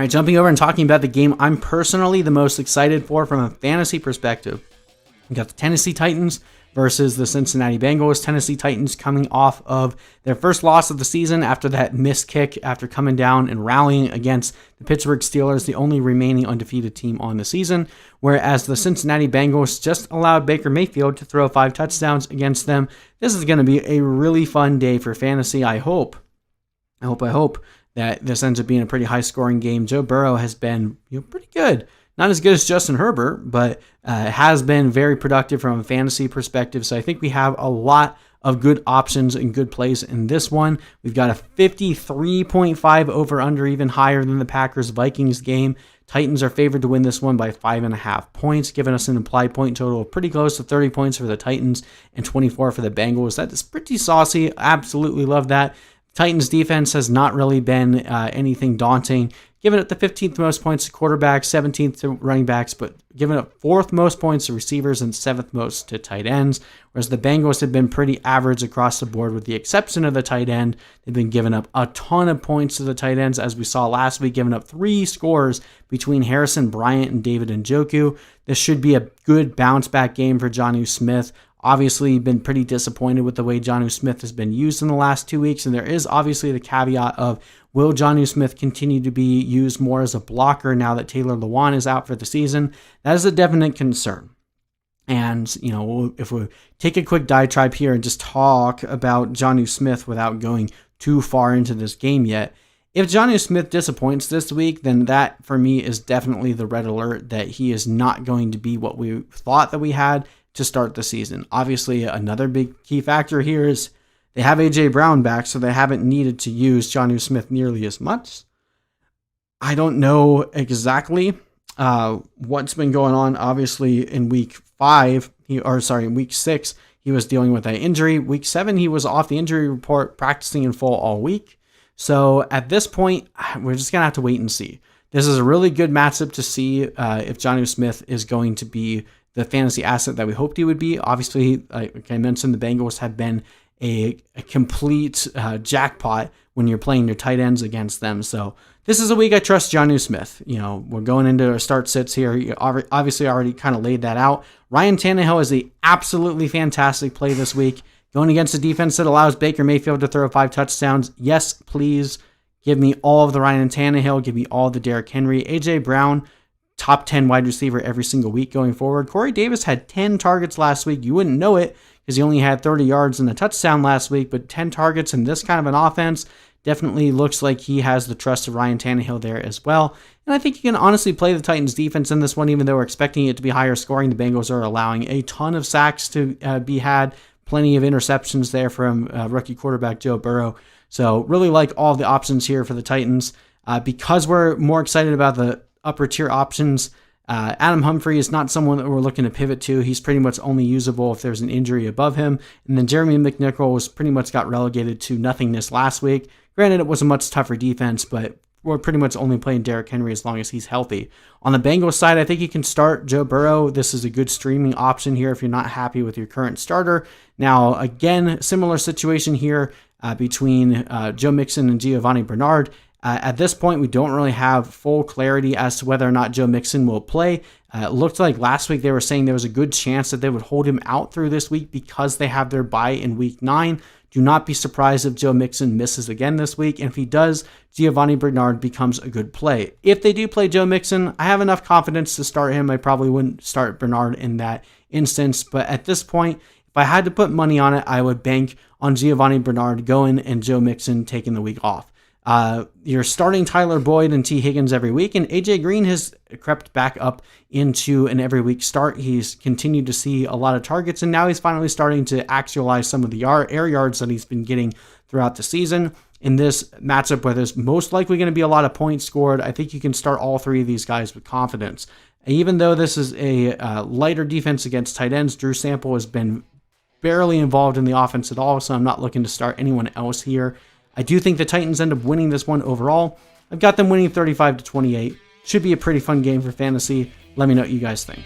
All right, jumping over and talking about the game I'm personally the most excited for from a fantasy perspective. We got the Tennessee Titans versus the Cincinnati Bengals. Tennessee Titans coming off of their first loss of the season after that missed kick after coming down and rallying against the Pittsburgh Steelers, the only remaining undefeated team on the season, whereas the Cincinnati Bengals just allowed Baker Mayfield to throw 5 touchdowns against them. This is going to be a really fun day for fantasy. I hope that this ends up being a pretty high-scoring game. Joe Burrow has been pretty good. Not as good as Justin Herbert, but has been very productive from a fantasy perspective. So I think we have a lot of good options and good plays in this one. We've got a 53.5 over-under, even higher than the Packers-Vikings game. Titans are favored to win this one by 5.5 points, giving us an implied point total of pretty close to 30 points for the Titans and 24 for the Bengals. That is pretty saucy. Absolutely love that. Titans defense has not really been anything daunting, giving up the 15th most points to quarterbacks, 17th to running backs, but giving up 4th most points to receivers and 7th most to tight ends, whereas the Bengals have been pretty average across the board with the exception of the tight end. They've been giving up a ton of points to the tight ends, as we saw last week, giving up 3 scores between Harrison Bryant and David Njoku. This should be a good bounce-back game for Jonnu Smith. Obviously, been pretty disappointed with the way Jonnu Smith has been used in the last 2 weeks, and there is obviously the caveat of, will Jonnu Smith continue to be used more as a blocker now that Taylor Lewan is out for the season? That is a definite concern. And, if we take a quick diatribe here and just talk about Jonnu Smith without going too far into this game yet, if Jonnu Smith disappoints this week, then that, for me, is definitely the red alert that he is not going to be what we thought that we had to start the season. Obviously, another big key factor here is they have A.J. Brown back, so they haven't needed to use Jonnu Smith nearly as much. I don't know exactly what's been going on. Obviously, in week 6, he was dealing with that injury. Week 7, he was off the injury report, practicing in full all week. So at this point, we're just going to have to wait and see. This is a really good matchup to see if Jonnu Smith is going to be the fantasy asset that we hoped he would be. Obviously, like I mentioned, the Bengals have been a complete jackpot when you're playing your tight ends against them. So this is a week I trust Jonnu Smith. We're going into our start sits here. You obviously already kind of laid that out. Ryan Tannehill is the absolutely fantastic play this week. Going against a defense that allows Baker Mayfield to throw 5 touchdowns. Yes, please give me all of the Ryan Tannehill. Give me all the Derrick Henry. A.J. Brown, top 10 wide receiver every single week going forward. Corey Davis had 10 targets last week. You wouldn't know it because he only had 30 yards and a touchdown last week, but 10 targets in this kind of an offense definitely looks like he has the trust of Ryan Tannehill there as well. And I think you can honestly play the Titans defense in this one, even though we're expecting it to be higher scoring. The Bengals are allowing a ton of sacks to be had, plenty of interceptions there from rookie quarterback Joe Burrow. So really like all the options here for the Titans. Because we're more excited about the upper tier options, Adam Humphrey is not someone that we're looking to pivot to. He's pretty much only usable if there's an injury above him. And then Jeremy McNichols pretty much got relegated to nothingness last week. Granted, it was a much tougher defense, but we're pretty much only playing Derrick Henry as long as he's healthy. On the Bengals side, I think you can start Joe Burrow. This is a good streaming option here if you're not happy with your current starter. Now, again, similar situation here between Joe Mixon and Giovanni Bernard. At this point, we don't really have full clarity as to whether or not Joe Mixon will play. It looked like last week they were saying there was a good chance that they would hold him out through this week because they have their bye in week 9. Do not be surprised if Joe Mixon misses again this week. And if he does, Giovanni Bernard becomes a good play. If they do play Joe Mixon, I have enough confidence to start him. I probably wouldn't start Bernard in that instance. But at this point, if I had to put money on it, I would bank on Giovanni Bernard going and Joe Mixon taking the week off. You're starting Tyler Boyd and T. Higgins every week, and AJ Green has crept back up into an every week start. He's continued to see a lot of targets, and now he's finally starting to actualize some of the air yards that he's been getting throughout the season. In this matchup where there's most likely going to be a lot of points scored, I think you can start all 3 of these guys with confidence. Even though this is a lighter defense against tight ends, Drew Sample has been barely involved in the offense at all, so I'm not looking to start anyone else here. I do think the Titans end up winning this one overall. I've got them winning 35-28. Should be a pretty fun game for fantasy. Let me know what you guys think.